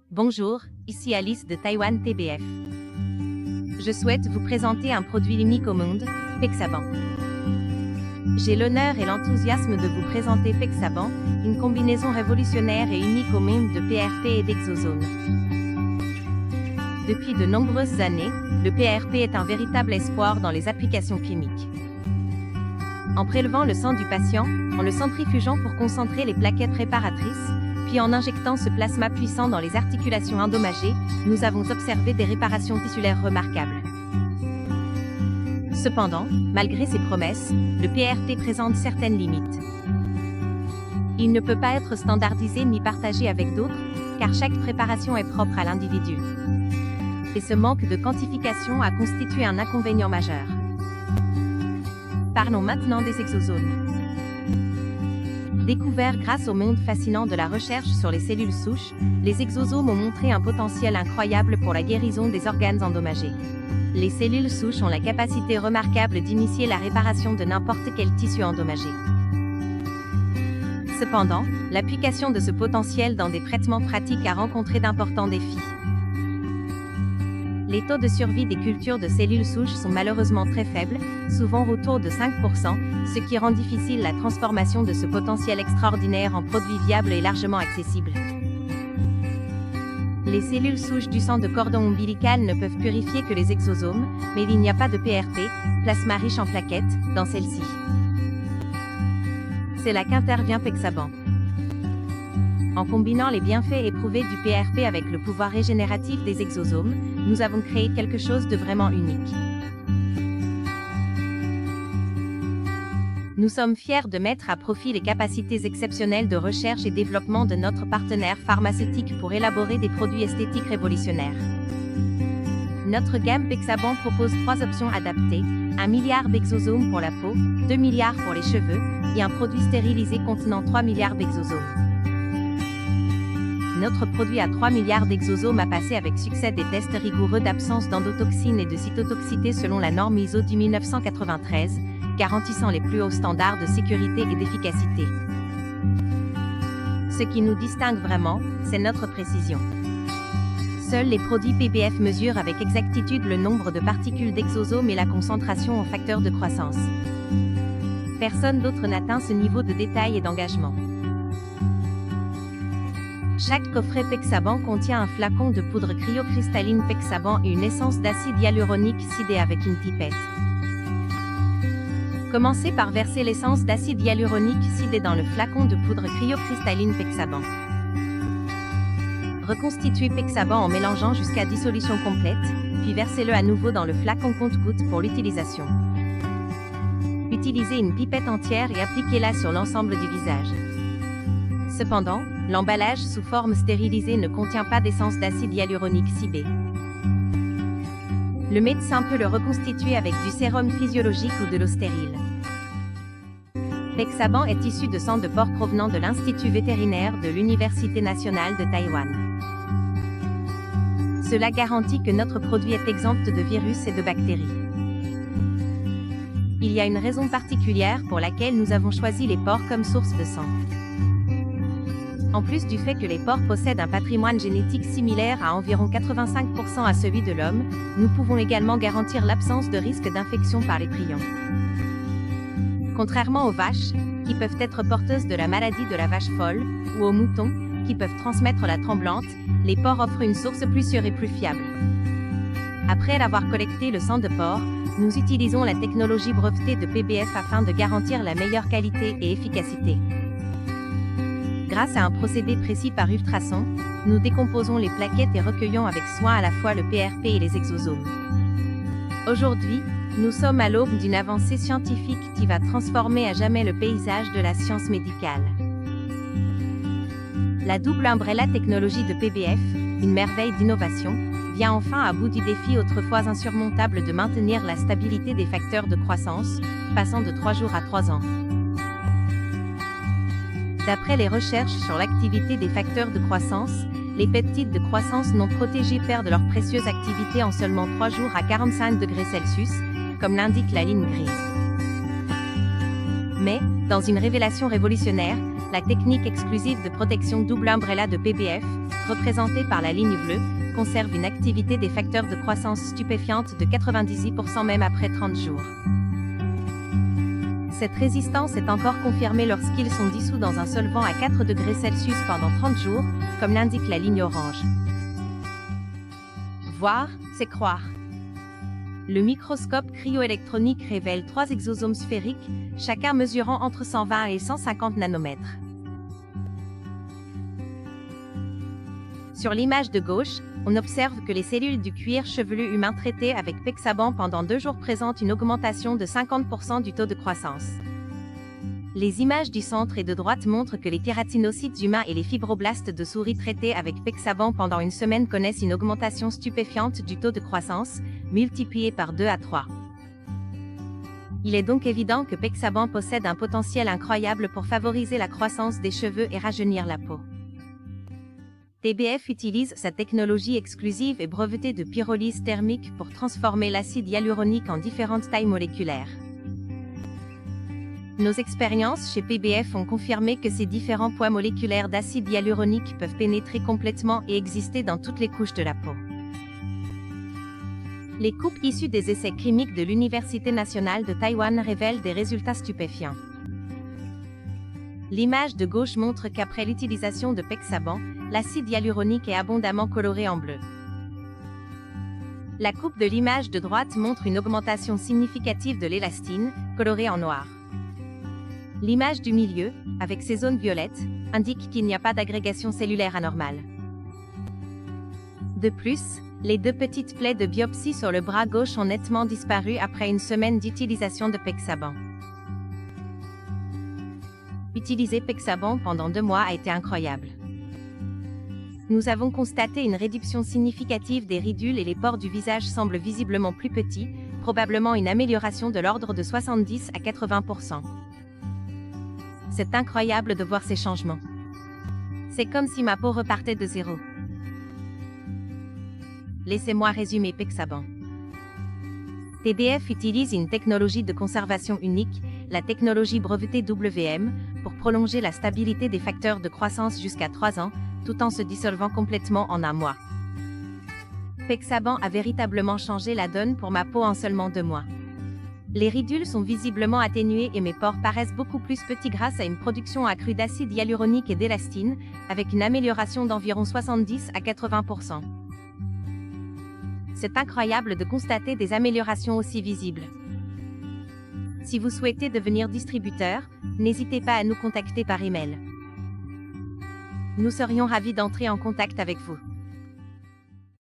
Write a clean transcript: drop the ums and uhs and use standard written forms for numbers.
Bonjour, ici Alice de Taïwan PBF. Je souhaite vous présenter un produit unique au monde, Pexaban. J'ai l'honneur et l'enthousiasme de vous présenter Pexaban, une combinaison révolutionnaire et unique au monde de PRP et d'exosomes. Depuis de nombreuses années, le PRP est un véritable espoir dans les applications cliniques. En prélevant le sang du patient, en le centrifugeant pour concentrer les plaquettes réparatrices, puis en injectant ce plasma puissant dans les articulations endommagées, nous avons observé des réparations tissulaires remarquables. Cependant, malgré ces promesses, le PRP présente certaines limites. Il ne peut pas être standardisé ni partagé avec d'autres, car chaque préparation est propre à l'individu. Et ce manque de quantification a constitué un inconvénient majeur. Parlons maintenant des exosomes. Découverts grâce au monde fascinant de la recherche sur les cellules souches, les exosomes ont montré un potentiel incroyable pour la guérison des organes endommagés. Les cellules souches ont la capacité remarquable d'initier la réparation de n'importe quel tissu endommagé. Cependant, l'application de ce potentiel dans des traitements pratiques a rencontré d'importants défis. Les taux de survie des cultures de cellules souches sont malheureusement très faibles, souvent autour de 5%, ce qui rend difficile la transformation de ce potentiel extraordinaire en produit viable et largement accessible. Les cellules souches du sang de cordon ombilical ne peuvent purifier que les exosomes, mais il n'y a pas de PRP, plasma riche en plaquettes, dans celle-ci. C'est là qu'intervient Pexaban. En combinant les bienfaits éprouvés du PRP avec le pouvoir régénératif des exosomes, nous avons créé quelque chose de vraiment unique. Nous sommes fiers de mettre à profit les capacités exceptionnelles de recherche et développement de notre partenaire pharmaceutique pour élaborer des produits esthétiques révolutionnaires. Notre gamme Pexaban propose 3 options adaptées, 1 milliard d'exosomes pour la peau, 2 milliards pour les cheveux, et un produit stérilisé contenant 3 milliards d'exosomes. Notre produit à 3 milliards d'exosomes a passé avec succès des tests rigoureux d'absence d'endotoxines et de cytotoxicité selon la norme ISO 10993, garantissant les plus hauts standards de sécurité et d'efficacité. Ce qui nous distingue vraiment, c'est notre précision. Seuls les produits PBF mesurent avec exactitude le nombre de particules d'exosomes et la concentration en facteurs de croissance. Personne d'autre n'atteint ce niveau de détail et d'engagement. Chaque coffret Pexaban contient un flacon de poudre cryocristalline Pexaban et une essence d'acide hyaluronique sidé avec une pipette. Commencez par verser l'essence d'acide hyaluronique sidé dans le flacon de poudre cryocristalline Pexaban. Reconstituez Pexaban en mélangeant jusqu'à dissolution complète, puis versez-le à nouveau dans le flacon compte-gouttes pour l'utilisation. Utilisez une pipette entière et appliquez-la sur l'ensemble du visage. Cependant, l'emballage sous forme stérilisée ne contient pas d'essence d'acide hyaluronique cibé. Le médecin peut le reconstituer avec du sérum physiologique ou de l'eau stérile. Pexaban est issu de sang de porc provenant de l'Institut vétérinaire de l'Université nationale de Taïwan. Cela garantit que notre produit est exempt de virus et de bactéries. Il y a une raison particulière pour laquelle nous avons choisi les porcs comme source de sang. En plus du fait que les porcs possèdent un patrimoine génétique similaire à environ 85% à celui de l'homme, nous pouvons également garantir l'absence de risque d'infection par les prions. Contrairement aux vaches, qui peuvent être porteuses de la maladie de la vache folle, ou aux moutons, qui peuvent transmettre la tremblante, les porcs offrent une source plus sûre et plus fiable. Après avoir collecté le sang de porc, nous utilisons la technologie brevetée de PBF afin de garantir la meilleure qualité et efficacité. Grâce à un procédé précis par ultrason, nous décomposons les plaquettes et recueillons avec soin à la fois le PRP et les exosomes. Aujourd'hui, nous sommes à l'aube d'une avancée scientifique qui va transformer à jamais le paysage de la science médicale. La double umbrella technologie de PBF, une merveille d'innovation, vient enfin à bout du défi autrefois insurmontable de maintenir la stabilité des facteurs de croissance, passant de 3 jours à 3 ans. D'après les recherches sur l'activité des facteurs de croissance, les peptides de croissance non protégés perdent leur précieuse activité en seulement 3 jours à 45 degrés Celsius, comme l'indique la ligne grise. Mais, dans une révélation révolutionnaire, la technique exclusive de protection double umbrella de PBF, représentée par la ligne bleue, conserve une activité des facteurs de croissance stupéfiante de 98% même après 30 jours. Cette résistance est encore confirmée lorsqu'ils sont dissous dans un solvant à 4 degrés Celsius pendant 30 jours, comme l'indique la ligne orange. Voir, c'est croire. Le microscope cryoélectronique révèle 3 exosomes sphériques, chacun mesurant entre 120 et 150 nanomètres. Sur l'image de gauche, on observe que les cellules du cuir chevelu humain traitées avec Pexaban pendant 2 jours présentent une augmentation de 50% du taux de croissance. Les images du centre et de droite montrent que les kératinocytes humains et les fibroblastes de souris traités avec Pexaban pendant une semaine connaissent une augmentation stupéfiante du taux de croissance, multipliée par 2 à 3. Il est donc évident que Pexaban possède un potentiel incroyable pour favoriser la croissance des cheveux et rajeunir la peau. PBF utilise sa technologie exclusive et brevetée de pyrolyse thermique pour transformer l'acide hyaluronique en différentes tailles moléculaires. Nos expériences chez PBF ont confirmé que ces différents poids moléculaires d'acide hyaluronique peuvent pénétrer complètement et exister dans toutes les couches de la peau. Les coupes issues des essais cliniques de l'Université nationale de Taïwan révèlent des résultats stupéfiants. L'image de gauche montre qu'après l'utilisation de Pexaban, l'acide hyaluronique est abondamment coloré en bleu. La coupe de l'image de droite montre une augmentation significative de l'élastine, colorée en noir. L'image du milieu, avec ses zones violettes, indique qu'il n'y a pas d'agrégation cellulaire anormale. De plus, les 2 petites plaies de biopsie sur le bras gauche ont nettement disparu après une semaine d'utilisation de Pexaban. Utiliser Pexaban pendant 2 mois a été incroyable. Nous avons constaté une réduction significative des ridules et les pores du visage semblent visiblement plus petits, probablement une amélioration de l'ordre de 70 à 80%. C'est incroyable de voir ces changements. C'est comme si ma peau repartait de zéro. Laissez-moi résumer Pexaban. PBF utilise une technologie de conservation unique, la technologie brevetée WM, pour prolonger la stabilité des facteurs de croissance jusqu'à 3 ans, tout en se dissolvant complètement en 1 mois. Pexaban a véritablement changé la donne pour ma peau en seulement 2 mois. Les ridules sont visiblement atténuées et mes pores paraissent beaucoup plus petits grâce à une production accrue d'acide hyaluronique et d'élastine, avec une amélioration d'environ 70 à 80%. C'est incroyable de constater des améliorations aussi visibles. Si vous souhaitez devenir distributeur, n'hésitez pas à nous contacter par email. Nous serions ravis d'entrer en contact avec vous.